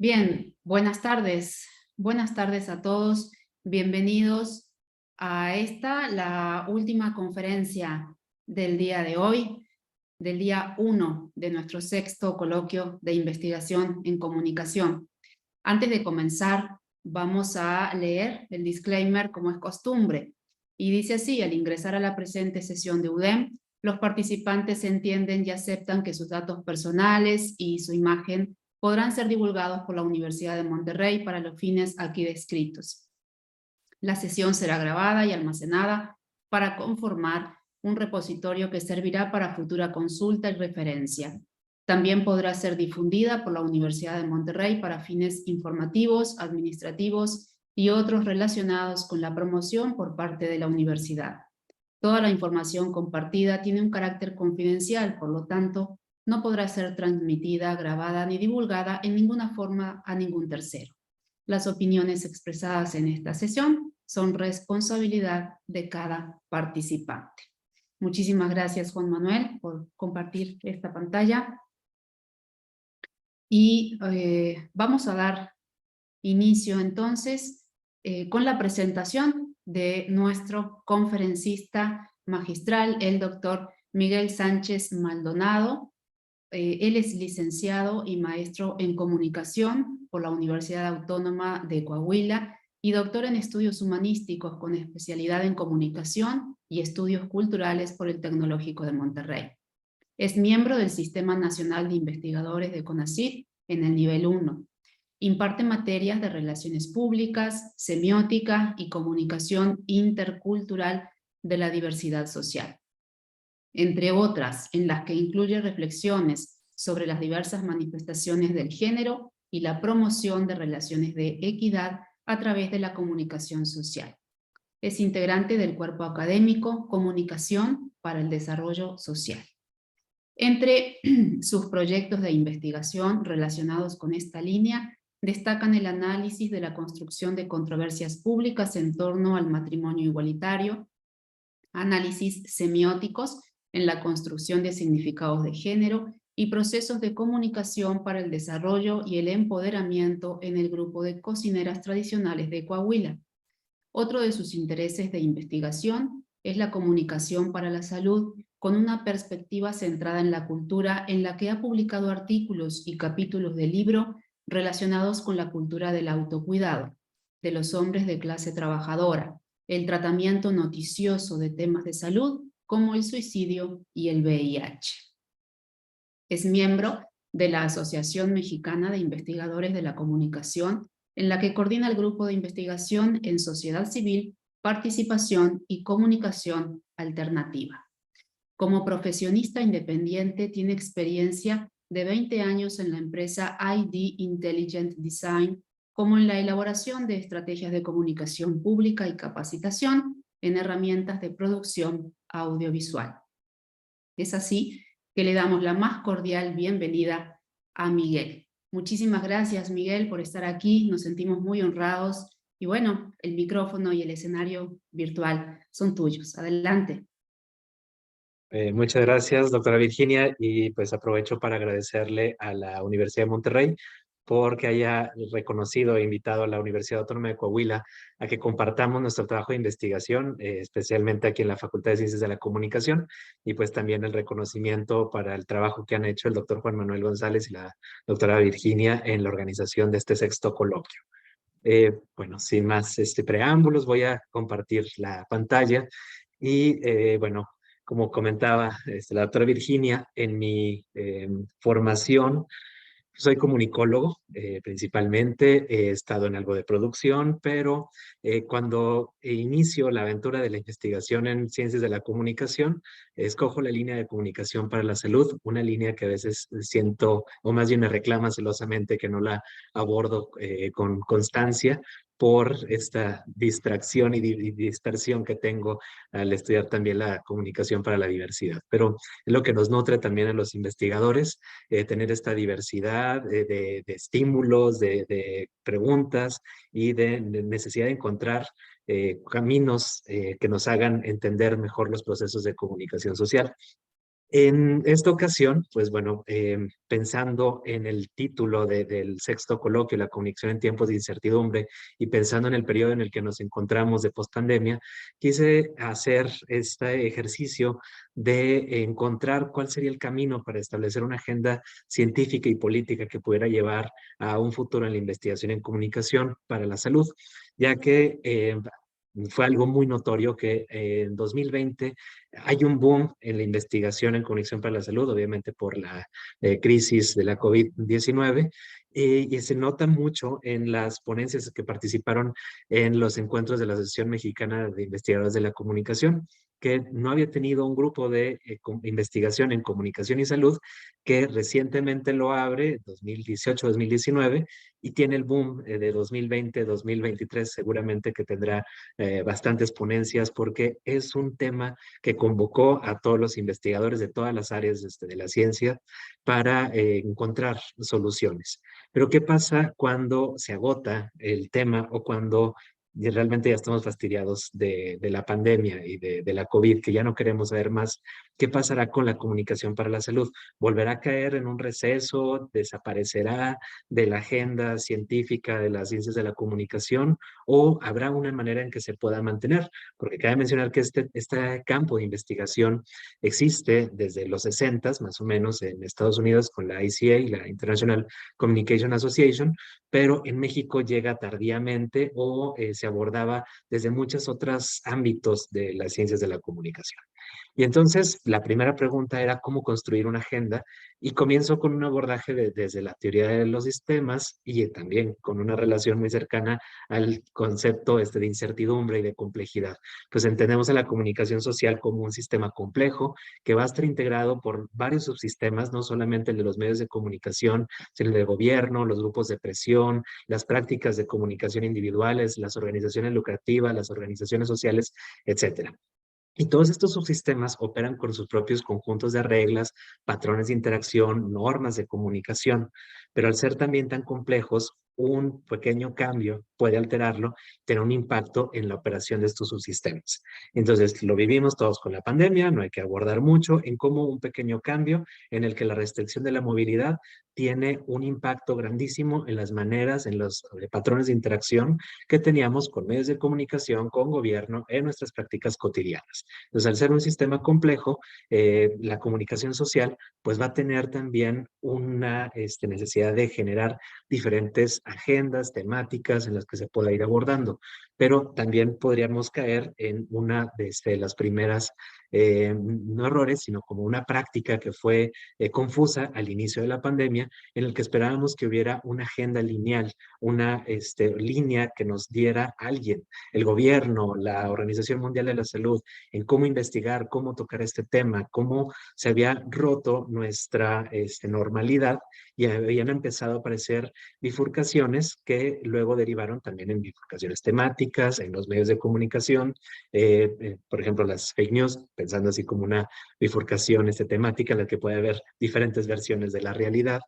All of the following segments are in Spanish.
Bien, buenas tardes. Buenas tardes a todos. Bienvenidos a la última conferencia del día de hoy, del día 1 de nuestro sexto coloquio de investigación en comunicación. Antes de comenzar, vamos a leer el disclaimer como es costumbre. Y dice así: al ingresar a la presente sesión de UDEM, los participantes entienden y aceptan que sus datos personales y su imagen podrán ser divulgados por la Universidad de Monterrey para los fines aquí descritos. La sesión será grabada y almacenada para conformar un repositorio que servirá para futura consulta y referencia. También podrá ser difundida por la Universidad de Monterrey para fines informativos, administrativos y otros relacionados con la promoción por parte de la universidad. Toda la información compartida tiene un carácter confidencial, por lo tanto, no podrá ser transmitida, grabada ni divulgada en ninguna forma a ningún tercero. Las opiniones expresadas en esta sesión son responsabilidad de cada participante. Muchísimas gracias, Juan Manuel, por compartir esta pantalla. Y vamos a dar inicio entonces con la presentación de nuestro conferencista magistral, el doctor Miguel Sánchez Maldonado. Él es licenciado y maestro en comunicación por la Universidad Autónoma de Coahuila y doctor en estudios humanísticos con especialidad en comunicación y estudios culturales por el Tecnológico de Monterrey. Es miembro del Sistema Nacional de Investigadores de CONACYT en el nivel 1. Imparte materias de relaciones públicas, semiótica y comunicación intercultural de la diversidad social, entre otras, en las que incluye reflexiones sobre las diversas manifestaciones del género y la promoción de relaciones de equidad a través de la comunicación social. Es integrante del cuerpo académico Comunicación para el Desarrollo Social. Entre sus proyectos de investigación relacionados con esta línea, destacan el análisis de la construcción de controversias públicas en torno al matrimonio igualitario, análisis semióticos en la construcción de significados de género y procesos de comunicación para el desarrollo y el empoderamiento en el grupo de cocineras tradicionales de Coahuila. Otro de sus intereses de investigación es la comunicación para la salud, con una perspectiva centrada en la cultura, en la que ha publicado artículos y capítulos de libro relacionados con la cultura del autocuidado, de los hombres de clase trabajadora, el tratamiento noticioso de temas de salud como el suicidio y el VIH. Es miembro de la Asociación Mexicana de Investigadores de la Comunicación, en la que coordina el grupo de investigación en sociedad civil, participación y comunicación alternativa. Como profesionista independiente, tiene experiencia de 20 años en la empresa ID Intelligent Design, como en la elaboración de estrategias de comunicación pública y capacitación en herramientas de producción audiovisual. Es así que le damos la más cordial bienvenida a Miguel. Muchísimas gracias, Miguel, por estar aquí. Nos sentimos muy honrados. Y bueno, el micrófono y el escenario virtual son tuyos. Adelante. Muchas gracias, doctora Virginia, y pues aprovecho para agradecerle a la Universidad de Monterrey porque haya reconocido e invitado a la Universidad Autónoma de Coahuila a que compartamos nuestro trabajo de investigación, especialmente aquí en la Facultad de Ciencias de la Comunicación, y pues también el reconocimiento para el trabajo que han hecho el doctor Juan Manuel González y la doctora Virginia en la organización de este sexto coloquio. Bueno, sin más preámbulos, voy a compartir la pantalla y bueno, como comentaba la doctora Virginia, en mi formación soy comunicólogo, principalmente. He estado en algo de producción, pero cuando inicio la aventura de la investigación en ciencias de la comunicación, escojo la línea de comunicación para la salud, una línea que a veces siento, o más bien me reclama celosamente que no la abordo con constancia por esta distracción y dispersión que tengo al estudiar también la comunicación para la diversidad. Pero es lo que nos nutre también a los investigadores, tener esta diversidad de estímulos, de preguntas y de necesidad de encontrar caminos que nos hagan entender mejor los procesos de comunicación social. En esta ocasión, pues bueno, pensando en el título del sexto coloquio, la comunicación en tiempos de incertidumbre, y pensando en el periodo en el que nos encontramos de pospandemia, quise hacer este ejercicio de encontrar cuál sería el camino para establecer una agenda científica y política que pudiera llevar a un futuro en la investigación en comunicación para la salud, ya que fue algo muy notorio que en 2020 hay un boom en la investigación en conexión para la salud, obviamente por la crisis de la COVID-19, y se nota mucho en las ponencias que participaron en los encuentros de la Asociación Mexicana de Investigadores de la Comunicación, que no había tenido un grupo de investigación en comunicación y salud, que recientemente lo abre, 2018-2019, y tiene el boom de 2020-2023, seguramente que tendrá bastantes ponencias, porque es un tema que convocó a todos los investigadores de todas las áreas de la ciencia para encontrar soluciones. Pero ¿qué pasa cuando se agota el tema o cuando realmente ya estamos fastidiados de la pandemia y de la COVID, que ya no queremos saber más? ¿Qué pasará con la comunicación para la salud? ¿Volverá a caer en un receso? ¿Desaparecerá de la agenda científica de las ciencias de la comunicación? ¿O habrá una manera en que se pueda mantener? Porque cabe mencionar que este campo de investigación existe desde los 60, más o menos, en Estados Unidos con la ICA, la International Communication Association, pero en México llega tardíamente o se abordaba desde muchos otros ámbitos de las ciencias de la comunicación. Y entonces la primera pregunta era cómo construir una agenda, y comienzo con un abordaje desde la teoría de los sistemas y también con una relación muy cercana al concepto de incertidumbre y de complejidad. Pues entendemos a la comunicación social como un sistema complejo que va a estar integrado por varios subsistemas, no solamente el de los medios de comunicación, sino el de gobierno, los grupos de presión, las prácticas de comunicación individuales, las organizaciones lucrativas, las organizaciones sociales, etcétera. Y todos estos subsistemas operan con sus propios conjuntos de reglas, patrones de interacción, normas de comunicación, pero al ser también tan complejos, un pequeño cambio puede alterarlo, tener un impacto en la operación de estos subsistemas. Entonces, lo vivimos todos con la pandemia, no hay que abordar mucho en cómo un pequeño cambio en el que la restricción de la movilidad tiene un impacto grandísimo en las maneras, en los patrones de interacción que teníamos con medios de comunicación, con gobierno, en nuestras prácticas cotidianas. Entonces, al ser un sistema complejo, la comunicación social pues va a tener también una necesidad de generar diferentes agendas temáticas en las que se pueda ir abordando, pero también podríamos caer en una de las primeras, no errores, sino como una práctica que fue confusa al inicio de la pandemia, en el que esperábamos que hubiera una agenda lineal, una línea que nos diera alguien, el gobierno, la Organización Mundial de la Salud, en cómo investigar, cómo tocar este tema, cómo se había roto nuestra normalidad, y habían empezado a aparecer bifurcaciones que luego derivaron también en bifurcaciones temáticas, en los medios de comunicación, por ejemplo, las fake news, pensando así como una bifurcación temática en la que puede haber diferentes versiones de la realidad.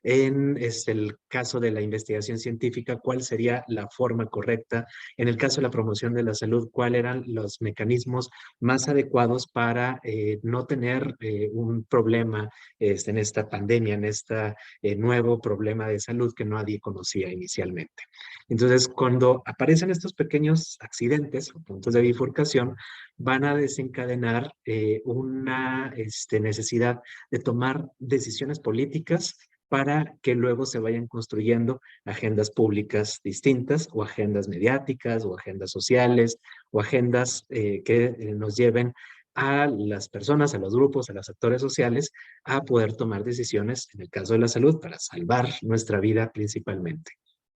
En el caso de la investigación científica, ¿cuál sería la forma correcta? En el caso de la promoción de la salud, ¿cuáles eran los mecanismos más adecuados para no tener un problema en esta pandemia, en este nuevo problema de salud que nadie conocía inicialmente? Entonces, cuando aparecen estos pequeños accidentes o puntos de bifurcación, van a desencadenar una necesidad de tomar decisiones políticas para que luego se vayan construyendo agendas públicas distintas, o agendas mediáticas, o agendas sociales, o agendas que nos lleven a las personas, a los grupos, a los actores sociales, a poder tomar decisiones, en el caso de la salud, para salvar nuestra vida principalmente.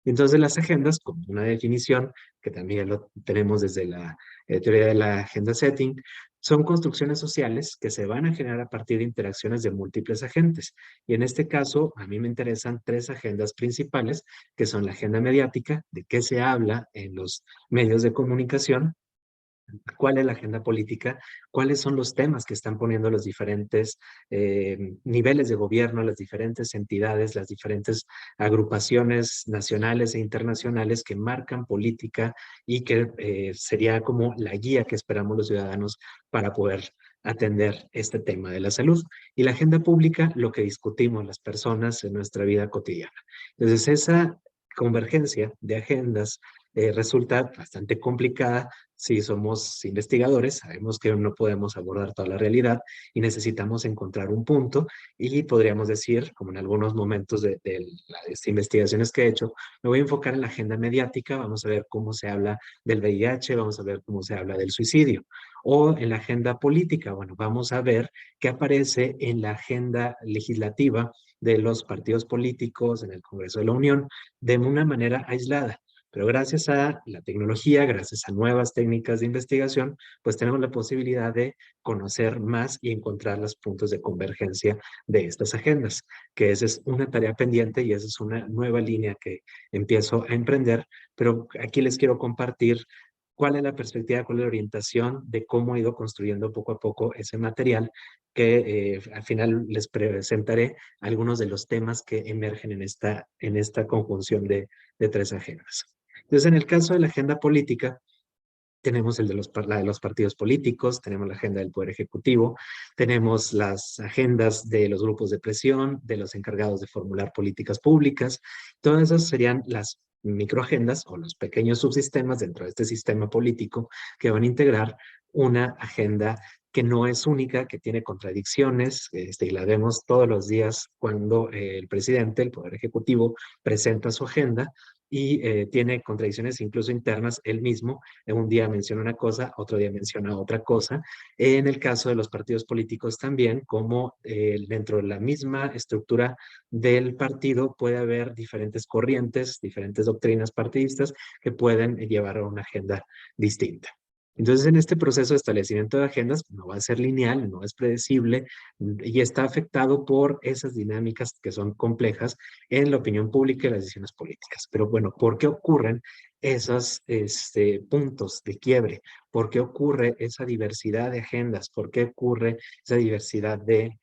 Entonces, las agendas, como una definición, que también lo tenemos desde la teoría de la agenda setting, son construcciones sociales que se van a generar a partir de interacciones de múltiples agentes. Y en este caso, a mí me interesan tres agendas principales, que son la agenda mediática, de qué se habla en los medios de comunicación; cuál es la agenda política, cuáles son los temas que están poniendo los diferentes niveles de gobierno, las diferentes entidades, las diferentes agrupaciones nacionales e internacionales que marcan política, y que sería como la guía que esperamos los ciudadanos para poder atender este tema de la salud. Y la agenda pública, lo que discutimos las personas en nuestra vida cotidiana. Entonces, esa convergencia de agendas resulta bastante complicada si somos investigadores. Sabemos que no podemos abordar toda la realidad y necesitamos encontrar un punto, y podríamos decir, como en algunos momentos de las investigaciones que he hecho, me voy a enfocar en la agenda mediática. Vamos a ver cómo se habla del VIH, vamos a ver cómo se habla del suicidio. O en la agenda política, bueno, vamos a ver qué aparece en la agenda legislativa de los partidos políticos en el Congreso de la Unión de una manera aislada. Pero gracias a la tecnología, gracias a nuevas técnicas de investigación, pues tenemos la posibilidad de conocer más y encontrar los puntos de convergencia de estas agendas, que esa es una tarea pendiente y esa es una nueva línea que empiezo a emprender. Pero aquí les quiero compartir cuál es la perspectiva, cuál es la orientación de cómo he ido construyendo poco a poco ese material, que al final les presentaré algunos de los temas que emergen en esta conjunción de tres agendas. Entonces, en el caso de la agenda política, tenemos la de los partidos políticos, tenemos la agenda del Poder Ejecutivo, tenemos las agendas de los grupos de presión, de los encargados de formular políticas públicas. Todas esas serían las microagendas o los pequeños subsistemas dentro de este sistema político que van a integrar una agenda que no es única, que tiene contradicciones, y la vemos todos los días cuando el presidente, el Poder Ejecutivo, presenta su agenda, y tiene contradicciones incluso internas él mismo. Un día menciona una cosa, otro día menciona otra cosa. En el caso de los partidos políticos también, como dentro de la misma estructura del partido puede haber diferentes corrientes, diferentes doctrinas partidistas que pueden llevar a una agenda distinta. Entonces, en este proceso de establecimiento de agendas no va a ser lineal, no es predecible, y está afectado por esas dinámicas que son complejas en la opinión pública y las decisiones políticas. Pero bueno, ¿por qué ocurren esos puntos de quiebre? ¿Por qué ocurre esa diversidad de agendas? ¿Por qué ocurre esa diversidad de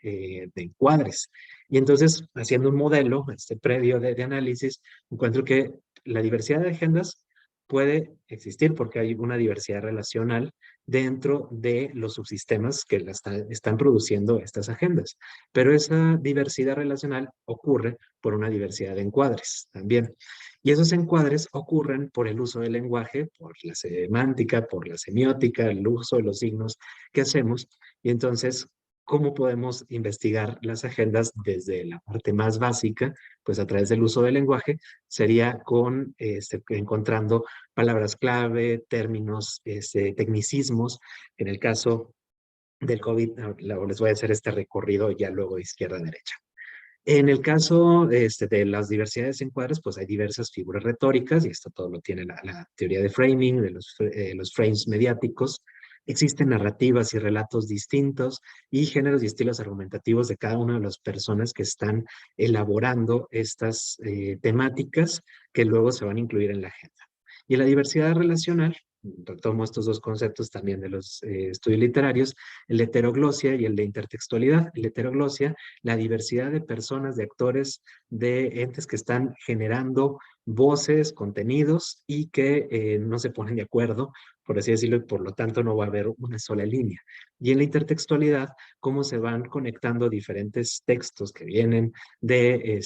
encuadres? Y entonces, haciendo un modelo previo de análisis, encuentro que la diversidad de agendas puede existir porque hay una diversidad relacional dentro de los subsistemas que están produciendo estas agendas. Pero esa diversidad relacional ocurre por una diversidad de encuadres también. Y esos encuadres ocurren por el uso del lenguaje, por la semántica, por la semiótica, el uso de los signos que hacemos. Y entonces, ¿cómo podemos investigar las agendas desde la parte más básica? Pues a través del uso del lenguaje, sería encontrando palabras clave, términos, tecnicismos. En el caso del COVID, les voy a hacer este recorrido ya luego de izquierda a derecha. En el caso de las diversidades en cuadros, pues hay diversas figuras retóricas, y esto todo lo tiene la teoría de framing, de los frames mediáticos. Existen narrativas y relatos distintos y géneros y estilos argumentativos de cada una de las personas que están elaborando estas temáticas que luego se van a incluir en la agenda. Y la diversidad relacional, retomo estos dos conceptos también de los estudios literarios, el heteroglosia y el de intertextualidad. El heteroglosia, la diversidad de personas, de actores, de entes que están generando voces, contenidos y que no se ponen de acuerdo, por así decirlo, y por lo tanto no va a haber una sola línea. Y en la intertextualidad, cómo se van conectando diferentes textos que vienen de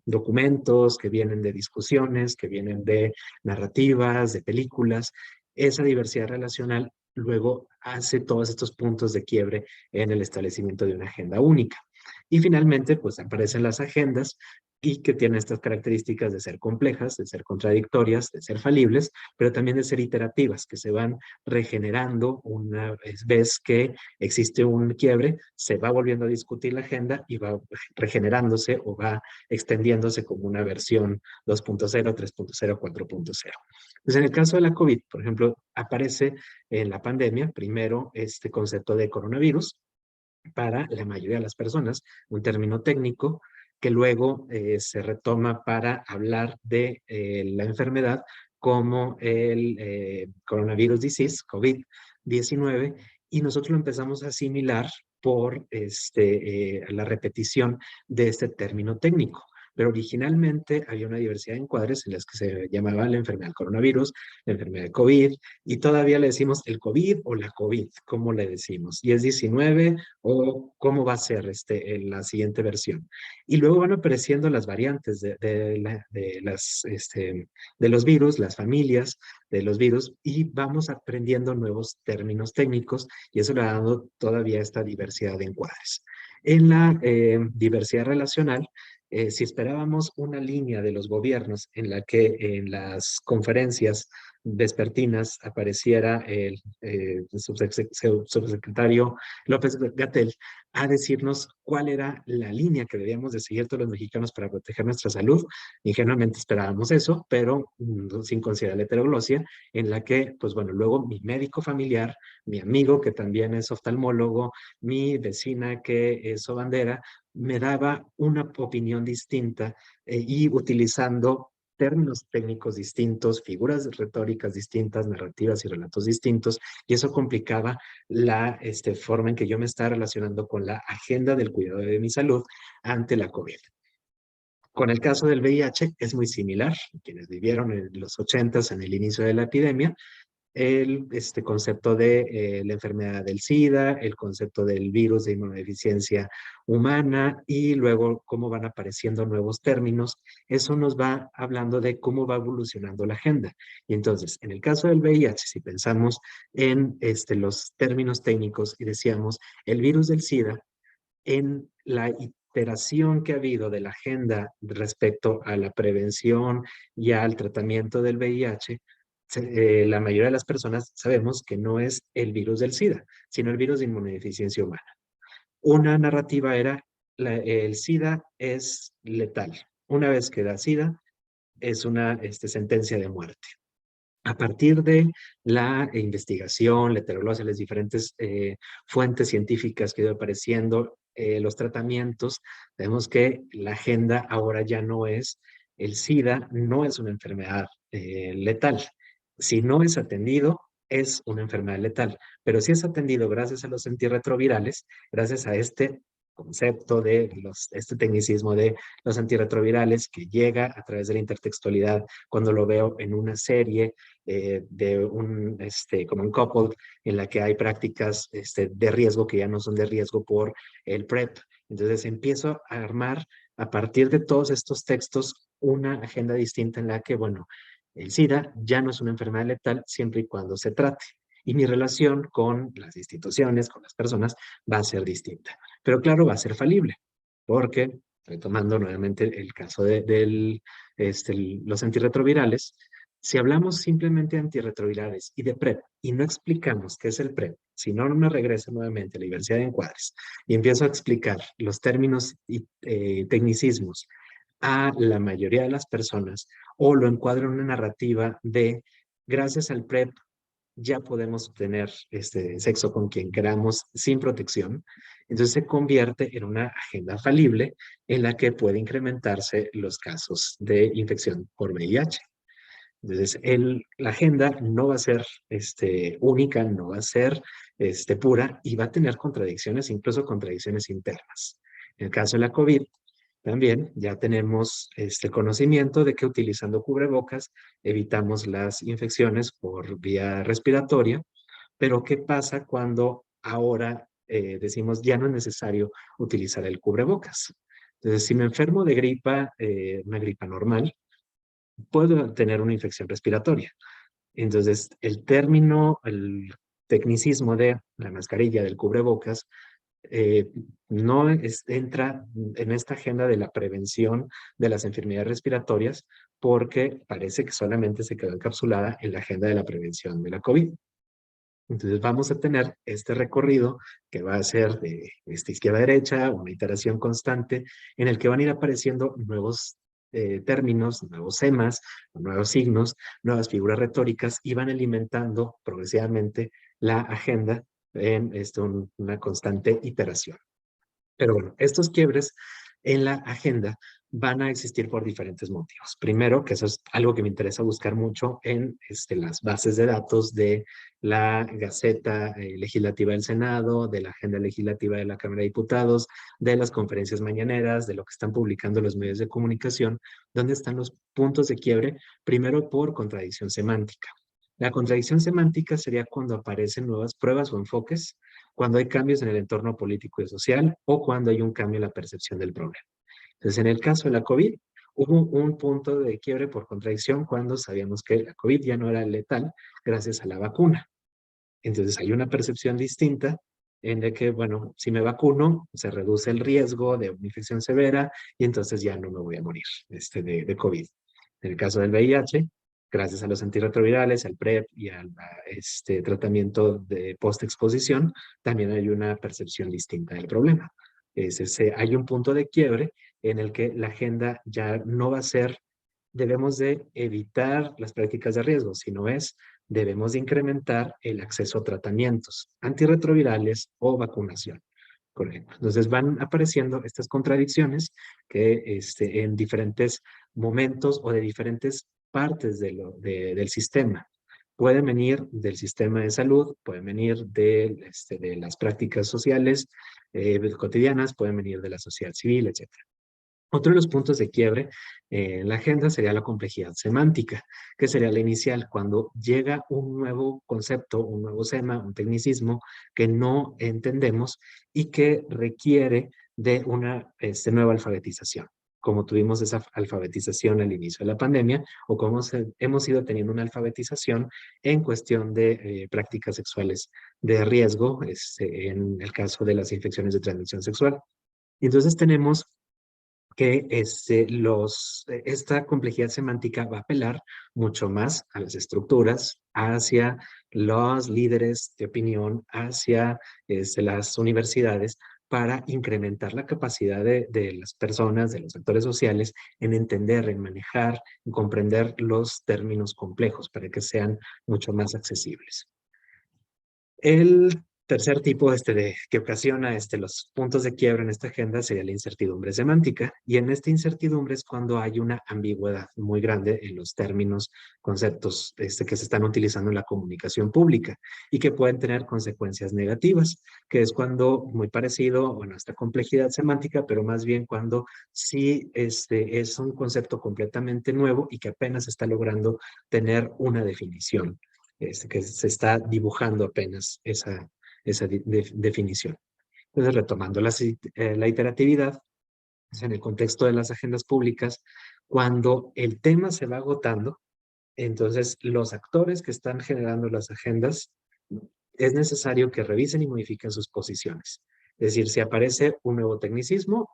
documentos, que vienen de discusiones, que vienen de narrativas, de películas. Esa diversidad relacional luego hace todos estos puntos de quiebre en el establecimiento de una agenda única. Y finalmente, pues aparecen las agendas y que tienen estas características de ser complejas, de ser contradictorias, de ser falibles, pero también de ser iterativas, que se van regenerando una vez que existe un quiebre, se va volviendo a discutir la agenda y va regenerándose o va extendiéndose como una versión 2.0, 3.0, 4.0. Entonces, en el caso de la COVID, por ejemplo, aparece en la pandemia primero este concepto de coronavirus para la mayoría de las personas, un término técnico que luego se retoma para hablar de la enfermedad como el coronavirus disease, COVID-19, y nosotros lo empezamos a asimilar por la repetición de este término técnico. pero originalmente había una diversidad de encuadres en las que se llamaba la enfermedad del coronavirus, la enfermedad de COVID, y todavía le decimos el COVID o la COVID, ¿cómo le decimos? ¿Y es 19 o cómo va a ser en la siguiente versión? Y luego van apareciendo las variantes de los virus, las familias de los virus, y vamos aprendiendo nuevos términos técnicos, y eso le ha dado todavía esta diversidad de encuadres. En la diversidad relacional, si esperábamos una línea de los gobiernos en la que en las conferencias vespertinas apareciera el subsecretario López-Gatell a decirnos cuál era la línea que debíamos de seguir todos los mexicanos para proteger nuestra salud, ingenuamente esperábamos eso, pero sin considerar la heteroglosia, en la que, pues bueno, luego mi médico familiar, mi amigo que también es oftalmólogo, mi vecina que es sobandera, me daba una opinión distinta y utilizando términos técnicos distintos, figuras retóricas distintas, narrativas y relatos distintos, y eso complicaba la forma en que yo me estaba relacionando con la agenda del cuidado de mi salud ante la COVID. Con el caso del VIH es muy similar. Quienes vivieron en los 80s, en el inicio de la epidemia, este concepto de la enfermedad del SIDA, el concepto del virus de inmunodeficiencia humana y luego cómo van apareciendo nuevos términos. Eso nos va hablando de cómo va evolucionando la agenda. Y entonces, en el caso del VIH, si pensamos en los términos técnicos y decíamos el virus del SIDA, en la iteración que ha habido de la agenda respecto a la prevención y al tratamiento del VIH, la mayoría de las personas sabemos que no es el virus del SIDA, sino el virus de inmunodeficiencia humana. Una narrativa era, el SIDA es letal. Una vez que da SIDA, es una sentencia de muerte. A partir de la investigación, la heteroglosia, las diferentes fuentes científicas que iban apareciendo, los tratamientos, vemos que la agenda ahora ya no es el SIDA, no es una enfermedad letal. Si no es atendido, es una enfermedad letal. Pero si es atendido gracias a los antirretrovirales, gracias a este concepto de este tecnicismo de los antirretrovirales que llega a través de la intertextualidad, cuando lo veo en una serie como un couple en la que hay prácticas de riesgo que ya no son de riesgo por el PrEP. Entonces empiezo a armar a partir de todos estos textos una agenda distinta en la que, bueno, el SIDA ya no es una enfermedad letal siempre y cuando se trate. Y mi relación con las instituciones, con las personas, va a ser distinta. Pero claro, va a ser falible, porque, retomando nuevamente el caso de los antirretrovirales, si hablamos simplemente de antirretrovirales y de PrEP y no explicamos qué es el PrEP, si no me regresa nuevamente a la diversidad de encuadres y empiezo a explicar los términos y tecnicismos a la mayoría de las personas o lo encuadro en una narrativa de gracias al PrEP ya podemos tener sexo con quien queramos sin protección, entonces se convierte en una agenda falible en la que puede incrementarse los casos de infección por VIH. Entonces, la agenda no va a ser única, no va a ser pura y va a tener contradicciones, incluso contradicciones internas. En el caso de la COVID, también ya tenemos conocimiento de que utilizando cubrebocas evitamos las infecciones por vía respiratoria, pero ¿qué pasa cuando ahora decimos ya no es necesario utilizar el cubrebocas? Entonces, si me enfermo de gripa, una gripa normal, puedo tener una infección respiratoria. Entonces, el término, el tecnicismo de la mascarilla, del cubrebocas, eh, no entra en esta agenda de la prevención de las enfermedades respiratorias porque parece que solamente se quedó encapsulada en la agenda de la prevención de la COVID. Entonces vamos a tener este recorrido que va a ser de izquierda a derecha, una iteración constante en el que van a ir apareciendo nuevos términos, nuevos temas, nuevos signos, nuevas figuras retóricas y van alimentando progresivamente la agenda en una constante iteración. Pero bueno, estos quiebres en la agenda van a existir por diferentes motivos. Primero, que eso es algo que me interesa buscar mucho en las bases de datos de la Gaceta Legislativa del Senado, de la Agenda Legislativa de la Cámara de Diputados, de las conferencias mañaneras, de lo que están publicando los medios de comunicación, donde están los puntos de quiebre, primero por contradicción semántica. La contradicción semántica sería cuando aparecen nuevas pruebas o enfoques, cuando hay cambios en el entorno político y social o cuando hay un cambio en la percepción del problema. Entonces, en el caso de la COVID, hubo un punto de quiebre por contradicción cuando sabíamos que la COVID ya no era letal gracias a la vacuna. Entonces, hay una percepción distinta en de que, bueno, si me vacuno, se reduce el riesgo de una infección severa y entonces ya no me voy a morir de COVID. En el caso del VIH, gracias a los antirretrovirales, al PrEP y al tratamiento de postexposición, también hay una percepción distinta del problema. Hay un punto de quiebre en el que la agenda ya no va a ser, debemos de evitar las prácticas de riesgo, sino debemos de incrementar el acceso a tratamientos antirretrovirales o vacunación. Correcto. Entonces van apareciendo estas contradicciones que en diferentes momentos o de diferentes partes del sistema. Pueden venir del sistema de salud, pueden venir de las prácticas sociales cotidianas, pueden venir de la sociedad civil, etcétera. Otro de los puntos de quiebre en la agenda sería la complejidad semántica, que sería la inicial, cuando llega un nuevo concepto, un nuevo tema, un tecnicismo que no entendemos y que requiere de una nueva alfabetización, como tuvimos esa alfabetización al inicio de la pandemia, o como hemos ido teniendo una alfabetización en cuestión de prácticas sexuales de riesgo, en el caso de las infecciones de transmisión sexual. Entonces tenemos que esta complejidad semántica va a apelar mucho más a las estructuras, hacia los líderes de opinión, hacia las universidades, para incrementar la capacidad de las personas, de los actores sociales, en entender, en manejar, en comprender los términos complejos para que sean mucho más accesibles. El tercer tipo que ocasiona los puntos de quiebra en esta agenda sería la incertidumbre semántica. Y en esta incertidumbre es cuando hay una ambigüedad muy grande en los términos, conceptos que se están utilizando en la comunicación pública y que pueden tener consecuencias negativas, que es cuando, muy parecido a nuestra complejidad semántica, pero más bien cuando sí es un concepto completamente nuevo y que apenas se está logrando tener una definición. Que se está dibujando apenas esa definición. Entonces, retomando la iteratividad, en el contexto de las agendas públicas, cuando el tema se va agotando, entonces los actores que están generando las agendas, es necesario que revisen y modifiquen sus posiciones. Es decir, si aparece un nuevo tecnicismo,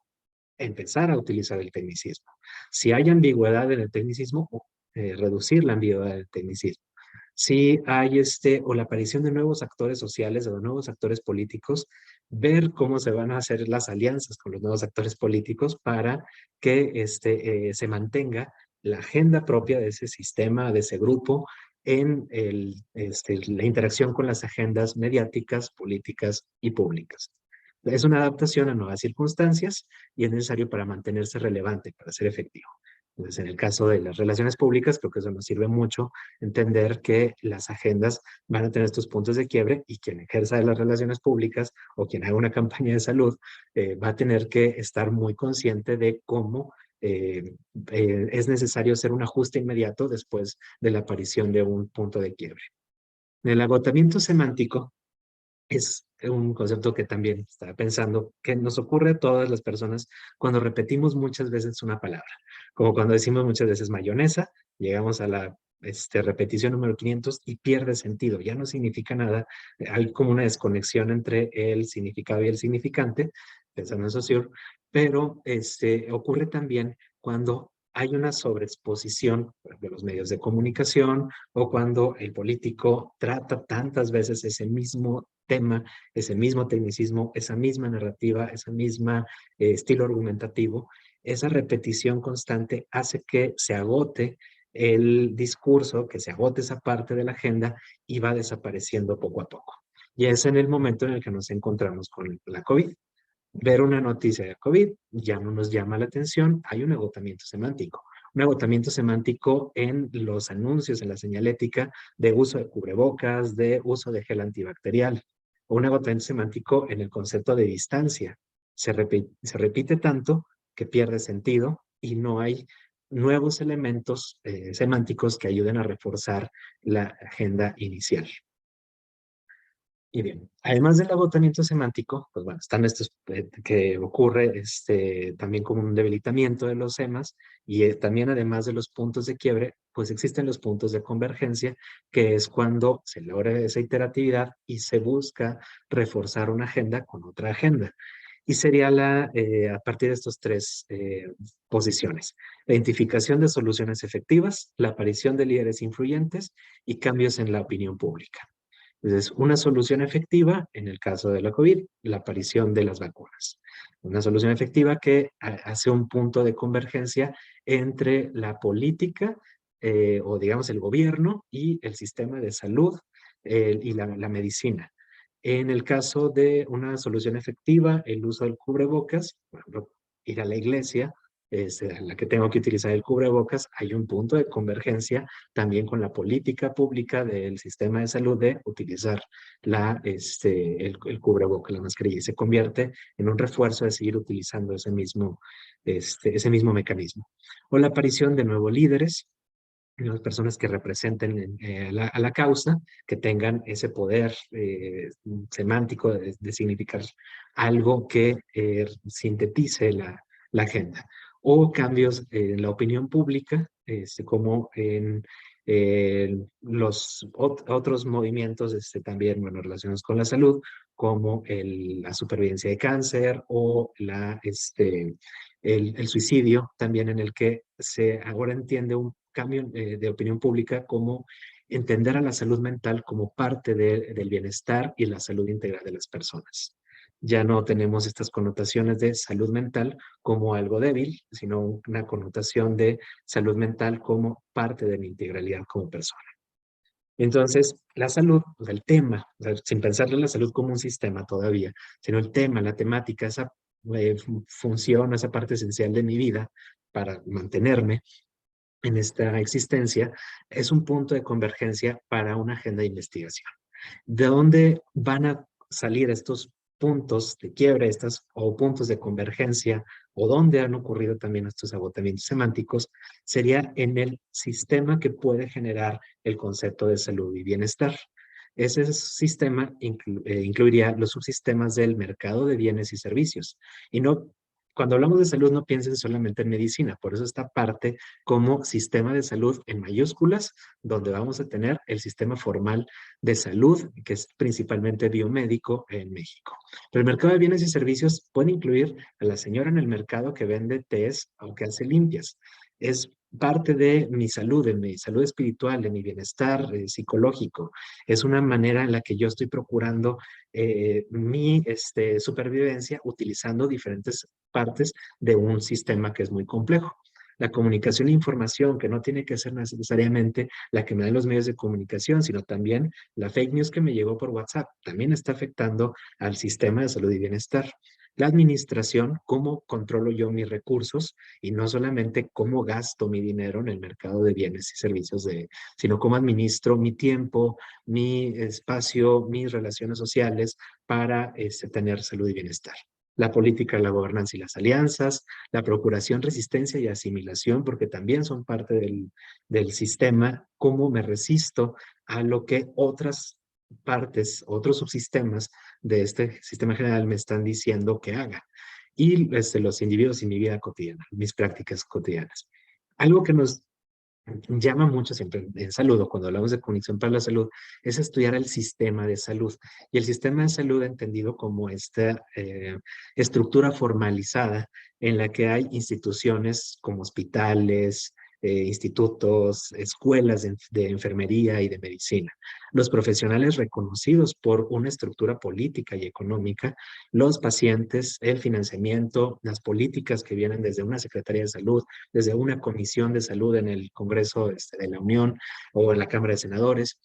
empezar a utilizar el tecnicismo. Si hay ambigüedad en el tecnicismo, reducir la ambigüedad del tecnicismo. Si hay o la aparición de nuevos actores sociales o de nuevos actores políticos, ver cómo se van a hacer las alianzas con los nuevos actores políticos para que se mantenga la agenda propia de ese sistema, de ese grupo, en la interacción con las agendas mediáticas, políticas y públicas. Es una adaptación a nuevas circunstancias y es necesario para mantenerse relevante, para ser efectivo. Entonces, en el caso de las relaciones públicas, creo que eso nos sirve mucho entender que las agendas van a tener estos puntos de quiebre y quien ejerza de las relaciones públicas o quien haga una campaña de salud va a tener que estar muy consciente de cómo es necesario hacer un ajuste inmediato después de la aparición de un punto de quiebre. El agotamiento semántico es un concepto que también estaba pensando que nos ocurre a todas las personas cuando repetimos muchas veces una palabra, como cuando decimos muchas veces mayonesa, llegamos a la repetición número 500 y pierde sentido, ya no significa nada, hay como una desconexión entre el significado y el significante, pensando en Saussure, pero ocurre también cuando hay una sobreexposición de los medios de comunicación o cuando el político trata tantas veces ese mismo tema, ese mismo tecnicismo, esa misma narrativa, ese mismo estilo argumentativo, esa repetición constante hace que se agote el discurso, que se agote esa parte de la agenda y va desapareciendo poco a poco. Y es en el momento en el que nos encontramos con la COVID. Ver una noticia de COVID ya no nos llama la atención, hay un agotamiento semántico. Un agotamiento semántico en los anuncios, en la señalética de uso de cubrebocas, de uso de gel antibacterial, o un agotamiento semántico en el concepto de distancia. Se repite tanto que pierde sentido y no hay nuevos elementos semánticos que ayuden a reforzar la agenda inicial. Y bien, además del agotamiento semántico, pues bueno, están estos que ocurre también como un debilitamiento de los temas y también además de los puntos de quiebre, pues existen los puntos de convergencia, que es cuando se logra esa iteratividad y se busca reforzar una agenda con otra agenda. Y sería a partir de estas tres posiciones: la identificación de soluciones efectivas, la aparición de líderes influyentes y cambios en la opinión pública. Entonces, una solución efectiva, en el caso de la COVID, la aparición de las vacunas. Una solución efectiva que hace un punto de convergencia entre la política o digamos el gobierno y el sistema de salud y la medicina. En el caso de una solución efectiva, el uso del cubrebocas, por ejemplo, ir a la iglesia, es la que tengo que utilizar el cubrebocas, hay un punto de convergencia también con la política pública del sistema de salud de utilizar el cubrebocas, la mascarilla, y se convierte en un refuerzo de seguir utilizando ese mismo mecanismo. O la aparición de nuevos líderes, las personas que representen a la causa, que tengan ese poder semántico de significar algo que sintetice la agenda. O cambios en la opinión pública, como en los otros movimientos también bueno, relacionados con la salud, como la supervivencia de cáncer o el suicidio, también en el que se ahora entiende un cambio de opinión pública como entender a la salud mental como parte del bienestar y la salud integral de las personas. Ya no tenemos estas connotaciones de salud mental como algo débil, sino una connotación de salud mental como parte de mi integralidad como persona. Entonces, la salud, o sea, el tema, o sea, sin pensarle en la salud como un sistema todavía, sino el tema, la temática, esa función, esa parte esencial de mi vida para mantenerme en esta existencia, es un punto de convergencia para una agenda de investigación. ¿De dónde van a salir estos puntos de quiebre, o puntos de convergencia, o dónde han ocurrido también estos agotamientos semánticos? Sería en el sistema que puede generar el concepto de salud y bienestar. Ese sistema incluiría los subsistemas del mercado de bienes y servicios. Y no, cuando hablamos de salud, no piensen solamente en medicina, por eso esta parte como sistema de salud en mayúsculas, donde vamos a tener el sistema formal de salud, que es principalmente biomédico en México. Pero el mercado de bienes y servicios puede incluir a la señora en el mercado que vende tés o que hace limpias. Es parte de mi salud espiritual, de mi bienestar psicológico. Es una manera en la que yo estoy procurando mi supervivencia utilizando diferentes partes de un sistema que es muy complejo. La comunicación e información, que no tiene que ser necesariamente la que me dan los medios de comunicación, sino también la fake news que me llegó por WhatsApp, también está afectando al sistema de salud y bienestar. La administración, cómo controlo yo mis recursos y no solamente cómo gasto mi dinero en el mercado de bienes y servicios, sino cómo administro mi tiempo, mi espacio, mis relaciones sociales para tener salud y bienestar. La política, la gobernanza y las alianzas, la procuración, resistencia y asimilación, porque también son parte del sistema, cómo me resisto a lo que otras partes, otros subsistemas de este sistema general me están diciendo que haga. Y los individuos y mi vida cotidiana, mis prácticas cotidianas. Algo que nos llama mucho siempre en salud, o cuando hablamos de conexión para la salud, es estudiar el sistema de salud. Y el sistema de salud entendido como esta estructura formalizada en la que hay instituciones como hospitales, institutos, escuelas de enfermería y de medicina. Los profesionales reconocidos por una estructura política y económica, los pacientes, el financiamiento, las políticas que vienen desde una Secretaría de Salud, desde una comisión de salud en el Congreso de la Unión o en la Cámara de Senadores,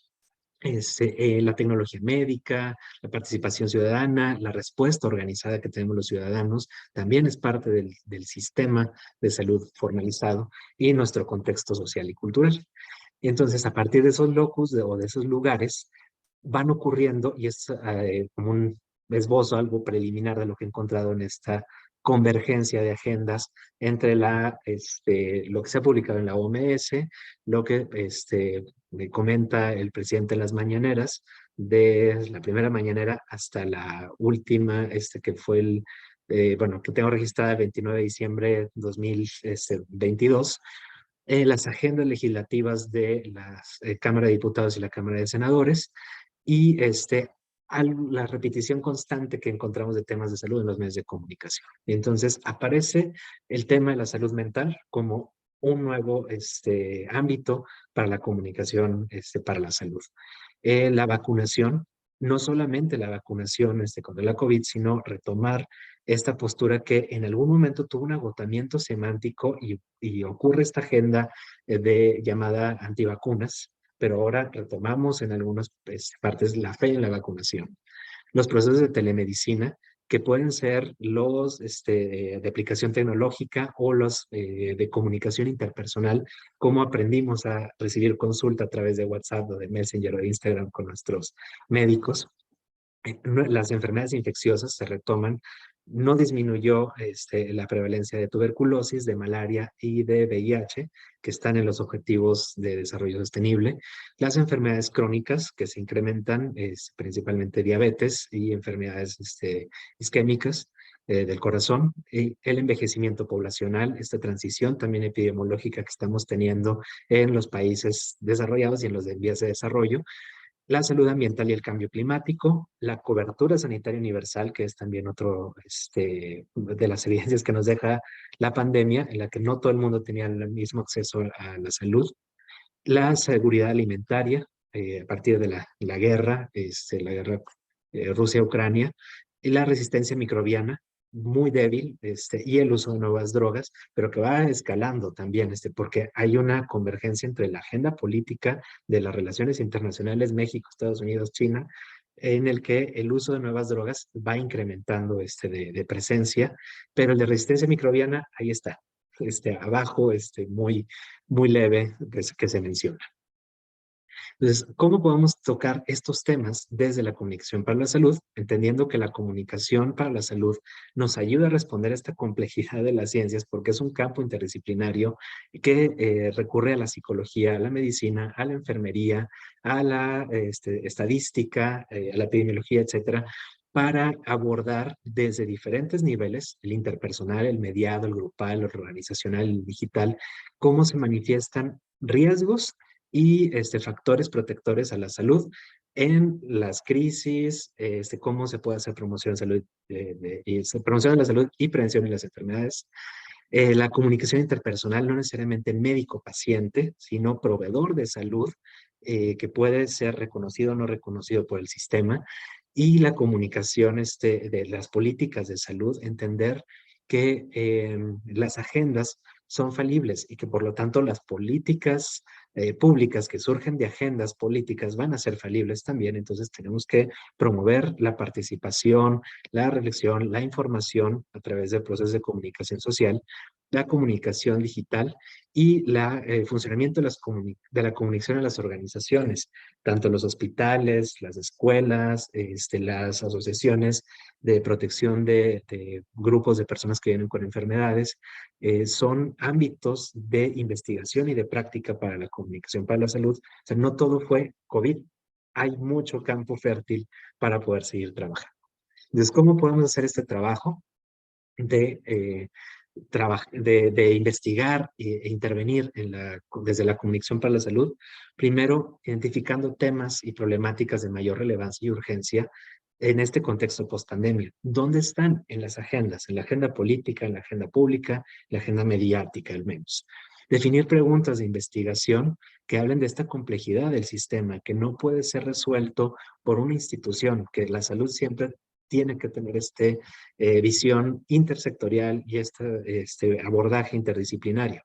la tecnología médica, la participación ciudadana, la respuesta organizada que tenemos los ciudadanos, también es parte del sistema de salud formalizado y nuestro contexto social y cultural. Y entonces, a partir de esos locus o de esos lugares, van ocurriendo, y es como un esbozo, algo preliminar de lo que he encontrado en esta convergencia de agendas entre lo que se ha publicado en la OMS, lo que me comenta el presidente en las mañaneras, de la primera mañanera hasta la última, que fue bueno, que tengo registrada el 29 de diciembre de 2022, las agendas legislativas de la Cámara de Diputados y la Cámara de Senadores, y la repetición constante que encontramos de temas de salud en los medios de comunicación. Y entonces aparece el tema de la salud mental como un nuevo ámbito para la comunicación para la salud. La vacunación, no solamente la vacunación contra la COVID, sino retomar esta postura que en algún momento tuvo un agotamiento semántico, y ocurre esta agenda llamada antivacunas, pero ahora retomamos en algunas partes la fe en la vacunación. Los procesos de telemedicina, que pueden ser los de aplicación tecnológica o los de comunicación interpersonal, como aprendimos a recibir consulta a través de WhatsApp o de Messenger o de Instagram con nuestros médicos. Las enfermedades infecciosas se retoman. No disminuyó la prevalencia de tuberculosis, de malaria y de VIH, que están en los objetivos de desarrollo sostenible. Las enfermedades crónicas, que se incrementan, principalmente diabetes y enfermedades isquémicas del corazón. Y el envejecimiento poblacional, esta transición también epidemiológica que estamos teniendo en los países desarrollados y en los de vías de desarrollo. La salud ambiental y el cambio climático, la cobertura sanitaria universal, que es también otro de las evidencias que nos deja la pandemia, en la que no todo el mundo tenía el mismo acceso a la salud, la seguridad alimentaria, a partir de la guerra, la guerra Rusia-Ucrania, y la resistencia microbiana, muy débil, y el uso de nuevas drogas, pero que va escalando también, porque hay una convergencia entre la agenda política de las relaciones internacionales, México, Estados Unidos, China, en el que el uso de nuevas drogas va incrementando de presencia, pero el de resistencia microbiana, ahí está, abajo, muy, muy leve, que se menciona. Entonces, ¿cómo podemos tocar estos temas desde la comunicación para la salud? Entendiendo que la comunicación para la salud nos ayuda a responder a esta complejidad de las ciencias, porque es un campo interdisciplinario que recurre a la psicología, a la medicina, a la enfermería, a la estadística, a la epidemiología, etcétera, para abordar desde diferentes niveles, el interpersonal, el mediado, el grupal, el organizacional, el digital, cómo se manifiestan riesgos y factores protectores a la salud en las crisis, cómo se puede hacer promoción de salud, promoción de la salud y prevención de las enfermedades. La comunicación interpersonal, no necesariamente médico-paciente, sino proveedor de salud, que puede ser reconocido o no reconocido por el sistema. Y la comunicación de las políticas de salud, entender que las agendas son falibles y que por lo tanto las políticas públicas que surgen de agendas políticas van a ser falibles también. Entonces tenemos que promover la participación, la reflexión, la información a través del proceso de comunicación social, la comunicación digital y el funcionamiento de la comunicación en las organizaciones, tanto los hospitales, las escuelas, las asociaciones de protección de grupos de personas que vienen con enfermedades. Son ámbitos de investigación y de práctica para la comunicación para la salud. O sea, no todo fue COVID. Hay mucho campo fértil para poder seguir trabajando. Entonces, ¿cómo podemos hacer este trabajo de investigar e intervenir desde la comunicación para la salud? Primero, identificando temas y problemáticas de mayor relevancia y urgencia en este contexto post-pandemia. ¿Dónde están en las agendas? En la agenda política, en la agenda pública, en la agenda mediática, al menos. Definir preguntas de investigación que hablen de esta complejidad del sistema, que no puede ser resuelto por una institución, que la salud siempre tiene que tener visión intersectorial y este abordaje interdisciplinario.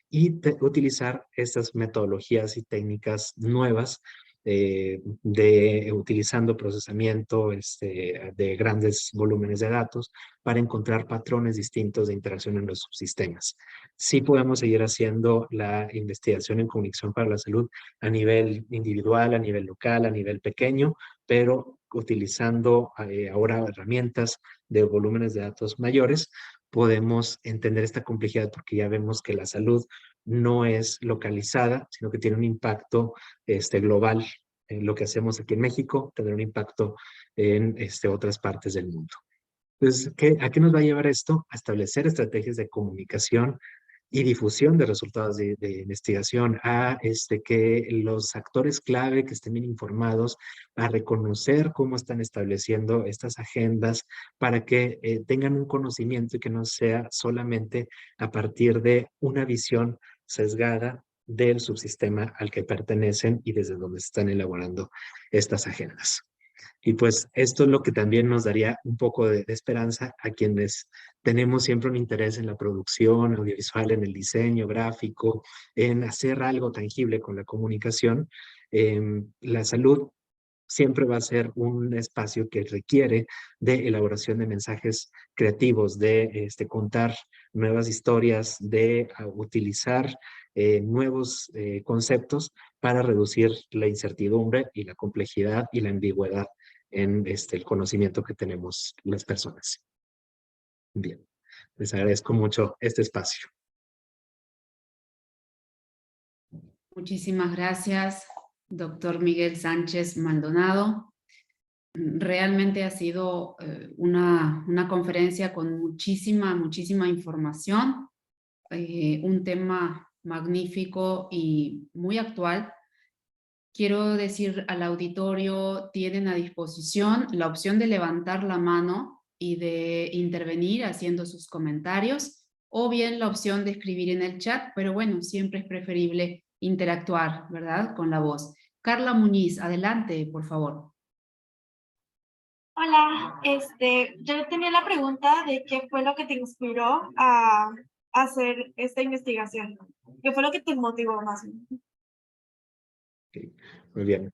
Y utilizar estas metodologías y técnicas nuevas utilizando procesamiento de grandes volúmenes de datos para encontrar patrones distintos de interacción en los subsistemas. Sí podemos seguir haciendo la investigación en comunicación para la salud a nivel individual, a nivel local, a nivel pequeño, pero utilizando ahora herramientas de volúmenes de datos mayores, podemos entender esta complejidad porque ya vemos que la salud no es localizada, sino que tiene un impacto global. Lo que hacemos aquí en México tendrá un impacto en otras partes del mundo. Entonces, ¿a qué nos va a llevar esto? A establecer estrategias de comunicación y difusión de resultados de investigación, a que los actores clave que estén bien informados, a reconocer cómo están estableciendo estas agendas para que tengan un conocimiento y que no sea solamente a partir de una visión sesgada del subsistema al que pertenecen y desde donde se están elaborando estas agendas. Y pues esto es lo que también nos daría un poco de esperanza a quienes tenemos siempre un interés en la producción audiovisual, en el diseño gráfico, en hacer algo tangible con la comunicación. La salud siempre va a ser un espacio que requiere de elaboración de mensajes creativos, de contar nuevas historias, de utilizar nuevos conceptos para reducir la incertidumbre y la complejidad y la ambigüedad en el conocimiento que tenemos las personas. Bien, les agradezco mucho este espacio. Muchísimas gracias, doctor Miguel Sánchez Maldonado. Realmente ha sido una conferencia con muchísima información, un tema magnífico y muy actual. Quiero decir al auditorio, tienen a disposición la opción de levantar la mano y de intervenir haciendo sus comentarios, o bien la opción de escribir en el chat, pero bueno, siempre es preferible interactuar, ¿verdad?, con la voz. Carla Muñiz, adelante, por favor. Hola, yo tenía la pregunta de qué fue lo que te inspiró a hacer esta investigación. ¿Qué fue lo que te motivó más? Okay, muy bien.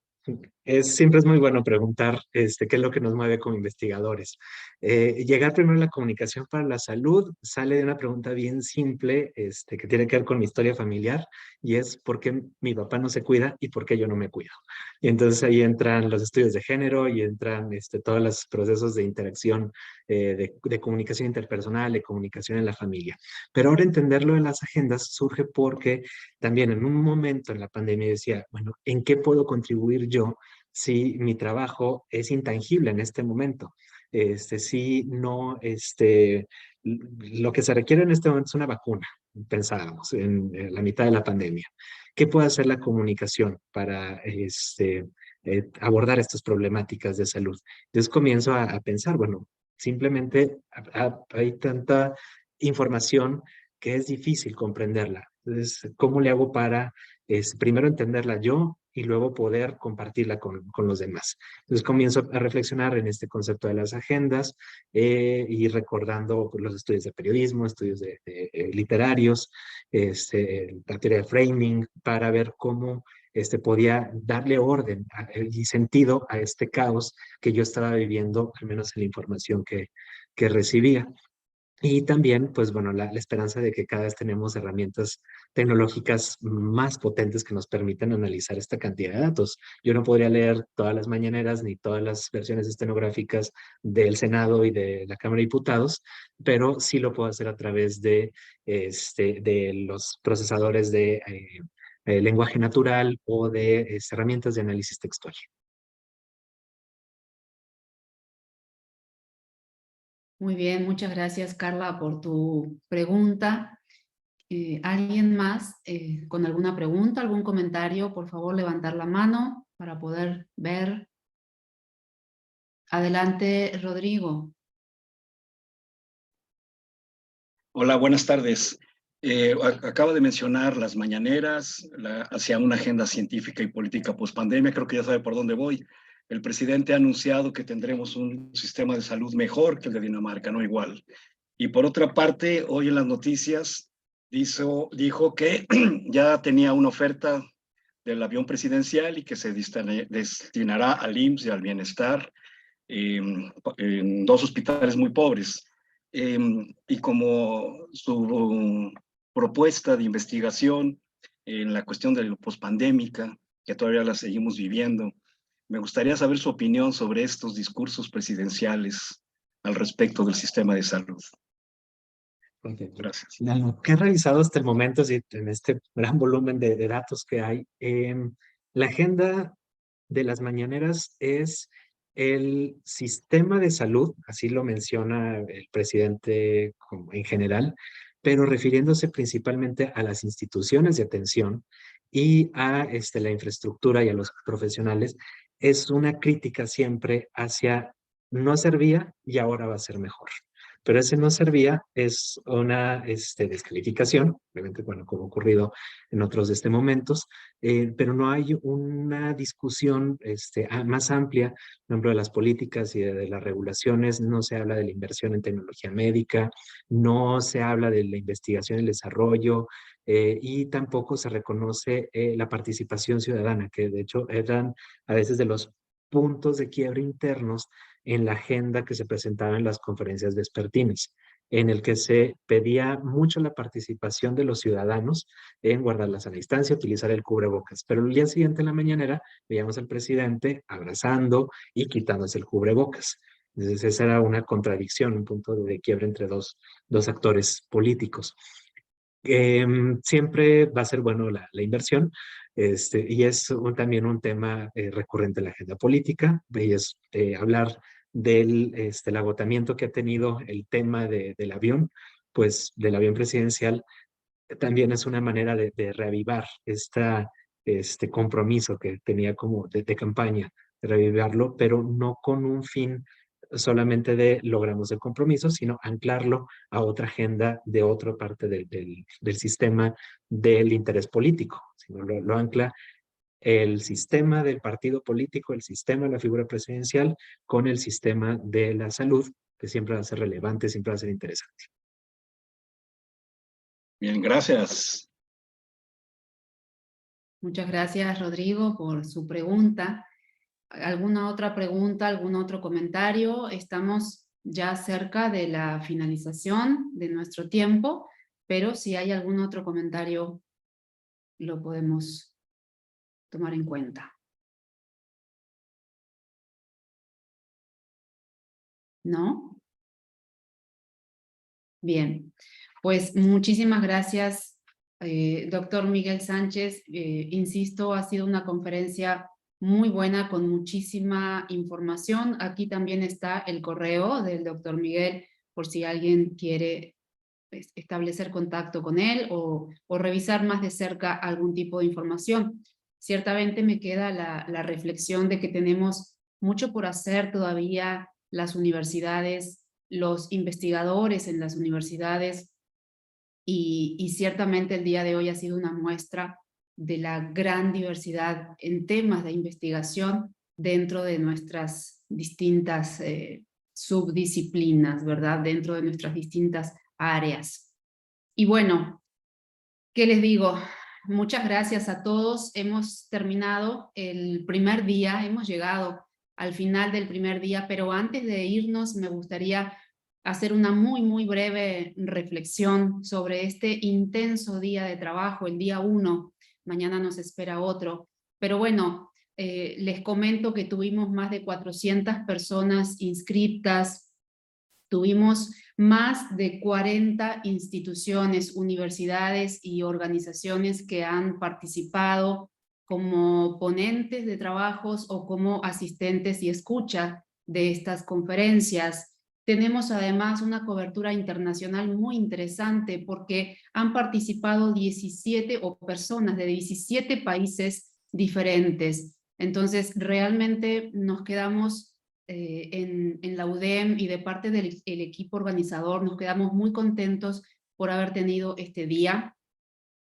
Siempre es muy bueno preguntar qué es lo que nos mueve como investigadores. Llegar primero a la comunicación para la salud sale de una pregunta bien simple que tiene que ver con mi historia familiar y es ¿por qué mi papá no se cuida y por qué yo no me cuido? Y entonces ahí entran los estudios de género y entran todos los procesos de interacción, de comunicación interpersonal, de comunicación en la familia. Pero ahora entenderlo en las agendas surge porque también en un momento en la pandemia decía, bueno, ¿en qué puedo contribuir yo si mi trabajo es intangible en este momento? Si no, lo que se requiere en este momento es una vacuna, pensábamos, en la mitad de la pandemia. ¿Qué puede hacer la comunicación para abordar estas problemáticas de salud? Entonces comienzo a pensar, bueno, simplemente hay tanta información que es difícil comprenderla. Entonces, ¿cómo le hago para primero entenderla yo y luego poder compartirla con los demás? Entonces, comienzo a reflexionar en este concepto de las agendas y recordando los estudios de periodismo, estudios literarios, la teoría de framing, para ver cómo podía darle orden y sentido a este caos que yo estaba viviendo, al menos en la información que recibía. Y también, pues bueno, la esperanza de que cada vez tenemos herramientas tecnológicas más potentes que nos permitan analizar esta cantidad de datos. Yo no podría leer todas las mañaneras ni todas las versiones estenográficas del Senado y de la Cámara de Diputados, pero sí lo puedo hacer a través de los procesadores de lenguaje natural o de herramientas de análisis textual. Muy bien, muchas gracias, Carla, por tu pregunta. ¿Alguien más con alguna pregunta, algún comentario? Por favor, levantar la mano para poder ver. Adelante, Rodrigo. Hola, buenas tardes. Acabo de mencionar las mañaneras hacia una agenda científica y política post-pandemia. Creo que ya sabe por dónde voy. El presidente ha anunciado que tendremos un sistema de salud mejor que el de Dinamarca, no igual. Y por otra parte, hoy en las noticias dijo que ya tenía una oferta del avión presidencial y que se destinará al IMSS y al bienestar en 2 hospitales muy pobres. Y como su propuesta de investigación en la cuestión de la pospandémica, que todavía la seguimos viviendo, me gustaría saber su opinión sobre estos discursos presidenciales al respecto del sistema de salud. Okay. Gracias. Lo que he revisado hasta el momento, sí, en este gran volumen de datos que hay, la agenda de las mañaneras es el sistema de salud, así lo menciona el presidente en general, pero refiriéndose principalmente a las instituciones de atención y a la infraestructura y a los profesionales, es una crítica siempre hacia no servía y ahora va a ser mejor. Pero ese no servía es una descalificación, obviamente, bueno, como ha ocurrido en otros momentos, pero no hay una discusión más amplia, por ejemplo, de las políticas y de las regulaciones. No se habla de la inversión en tecnología médica, no se habla de la investigación y el desarrollo, y tampoco se reconoce la participación ciudadana, que de hecho eran a veces de los puntos de quiebre internos en la agenda que se presentaba en las conferencias vespertinas, en el que se pedía mucho la participación de los ciudadanos en guardar la sana distancia, utilizar el cubrebocas. Pero el día siguiente en la mañanera veíamos al presidente abrazando y quitándose el cubrebocas. Entonces esa era una contradicción, un punto de quiebre entre dos actores políticos. Siempre va a ser bueno la inversión, y es también un tema recurrente en la agenda política, y es hablar del el agotamiento que ha tenido el tema del avión, pues del avión presidencial. También es una manera de reavivar este compromiso que tenía como de campaña, de reavivarlo, pero no con un fin solamente de logramos el compromiso, sino anclarlo a otra agenda de otra parte del sistema del interés político, sino lo ancla el sistema del partido político, el sistema de la figura presidencial con el sistema de la salud, que siempre va a ser relevante, siempre va a ser interesante. Bien, gracias. Muchas gracias, Rodrigo, por su pregunta. ¿Alguna otra pregunta, algún otro comentario? Estamos ya cerca de la finalización de nuestro tiempo, pero si hay algún otro comentario, lo podemos tomar en cuenta. ¿No? Bien, pues muchísimas gracias, doctor Miguel Sánchez. Insisto, ha sido una conferencia muy buena, con muchísima información. Aquí también está el correo del doctor Miguel, por si alguien quiere establecer contacto con él o revisar más de cerca algún tipo de información. Ciertamente me queda la reflexión de que tenemos mucho por hacer todavía las universidades, los investigadores en las universidades, y ciertamente el día de hoy ha sido una muestra de la gran diversidad en temas de investigación dentro de nuestras distintas subdisciplinas, ¿verdad? Dentro de nuestras distintas áreas. Y bueno, ¿qué les digo? Muchas gracias a todos. Hemos terminado el primer día, hemos llegado al final del primer día, pero antes de irnos me gustaría hacer una muy breve reflexión sobre este intenso día de trabajo, el día 1. Mañana nos espera otro. Pero bueno, les comento que tuvimos más de 400 personas inscritas, tuvimos más de 40 instituciones, universidades y organizaciones que han participado como ponentes de trabajos o como asistentes y escucha de estas conferencias. Tenemos además una cobertura internacional muy interesante porque han participado 17 personas de 17 países diferentes. Entonces, realmente nos quedamos en la UDEM y de parte del equipo organizador, nos quedamos muy contentos por haber tenido este día,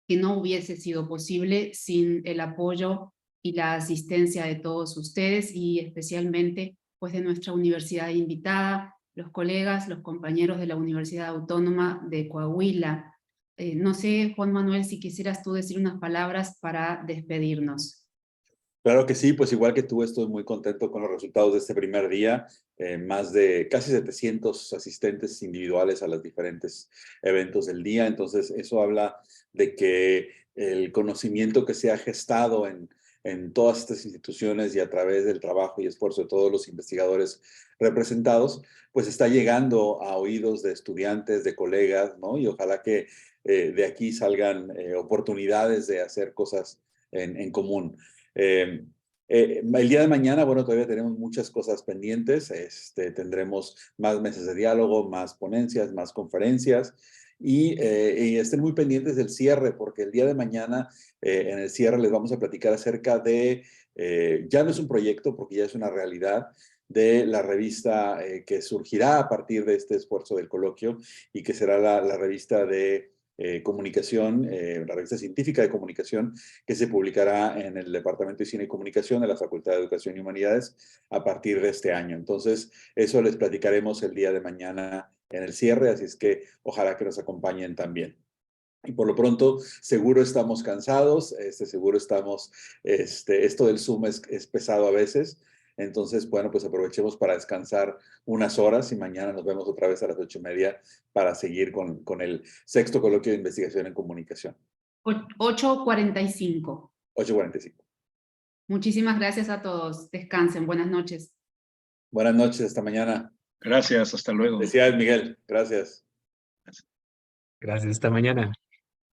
que no hubiese sido posible sin el apoyo y la asistencia de todos ustedes y especialmente pues de nuestra universidad invitada, los colegas, los compañeros de la Universidad Autónoma de Coahuila. No sé, Juan Manuel, si quisieras tú decir unas palabras para despedirnos. Claro que sí, pues igual que tú, estoy muy contento con los resultados de este primer día. Más de casi 700 asistentes individuales a los diferentes eventos del día. Entonces, eso habla de que el conocimiento que se ha gestado en todas estas instituciones y a través del trabajo y esfuerzo de todos los investigadores representados, pues está llegando a oídos de estudiantes, de colegas, ¿no? Y ojalá que de aquí salgan oportunidades de hacer cosas en común. El día de mañana, bueno, todavía tenemos muchas cosas pendientes. Tendremos más mesas de diálogo, más ponencias, más conferencias y estén muy pendientes del cierre, porque el día de mañana en el cierre les vamos a platicar acerca de, ya no es un proyecto porque ya es una realidad, de la revista que surgirá a partir de este esfuerzo del coloquio y que será la revista de comunicación, la revista científica de comunicación, que se publicará en el Departamento de Cine y Comunicación de la Facultad de Educación y Humanidades a partir de este año. Entonces, eso les platicaremos el día de mañana en el cierre, así es que ojalá que nos acompañen también. Y por lo pronto, seguro estamos cansados, seguro estamos, esto del Zoom es pesado a veces. Entonces, bueno, pues aprovechemos para descansar unas horas y mañana nos vemos otra vez a las 8:30 para seguir con el sexto coloquio de investigación en comunicación. 8:45. 8:45. Muchísimas gracias a todos. Descansen. Buenas noches. Buenas noches, hasta mañana. Gracias, hasta luego. Felicidades, Miguel. Gracias. Gracias, hasta mañana.